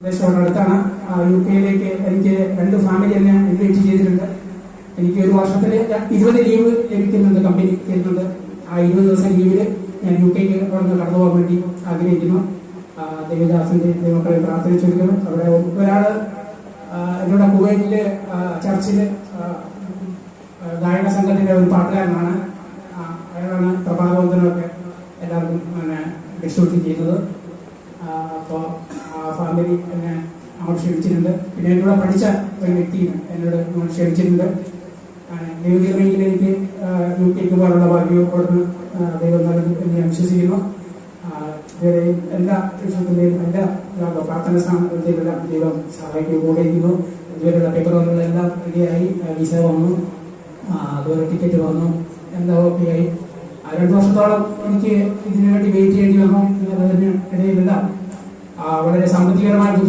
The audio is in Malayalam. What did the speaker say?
അടുത്താണ് യുകെയിലേക്ക് എനിക്ക് 2 ഫാമിലി എന്നെ ഇൻവൈറ്റ് ചെയ്തിട്ടുണ്ട്. എനിക്ക് ഒരു വർഷത്തിൽ 20 ലീവ് ലഭിക്കുന്നുണ്ട്, കമ്പനി തരുന്നുണ്ട്. ആ 20 ദിവസം ലീവിൽ ഞാൻ യുകെക്ക് കടന്നു പോകാൻ വേണ്ടി ആഗ്രഹിക്കുന്നു. ദേവദാസിന്റെ ദൈവമക്കളെ പ്രാർത്ഥിച്ചിരിക്കുന്നു. അവിടെ ഒരാള് എന്നോട് കുവൈറ്റില് ചർച്ചില് ഗായക സംഘത്തിന്റെ ഒരു പാട്ടുകാരനാണ്. അയാളാണ് പ്രഭാതവന്ദനമൊക്കെ എല്ലാവർക്കും ഡിസ്ട്രിബ്യൂട്ട് ചെയ്യുന്നത്. അപ്പോൾ ആ ഫാമിലി എന്നെ അങ്ങോട്ട് ക്ഷണിച്ചിട്ടുണ്ട്. പിന്നെ എന്നോട് പഠിച്ച ഒരു വ്യക്തിയും എന്നോട് ക്ഷണിച്ചിട്ടുണ്ട്. ദൈവകൃപയിൽ എനിക്ക് യുകെക്ക് പോകാനുള്ള ഭാഗ്യവും അവിടുന്ന് ദൈവം നൽകി എന്ന് ഞാൻ വിശ്വസിക്കുന്നു. എല്ലാ വിഷയത്തിന്റെയും എല്ലാ പ്രാർത്ഥന സ്ഥാനത്തിലെല്ലാം ദൈവം സഹായിക്കുക കൂടെയിരിക്കുന്നു. ഇതുവരെയുള്ള പേപ്പറുകളെല്ലാം റെഡിയായി, വിസ വന്നു, അതുപോലെ ടിക്കറ്റ് വന്നു, എല്ലാം ഓക്കെയായി. 2 വർഷത്തോളം എനിക്ക് ഇതിനു വേണ്ടി വെയിറ്റ് ചെയ്യേണ്ടി വന്നു. അതിന് ഇടയിലെല്ലാം വളരെ സാമ്പത്തികപരമായ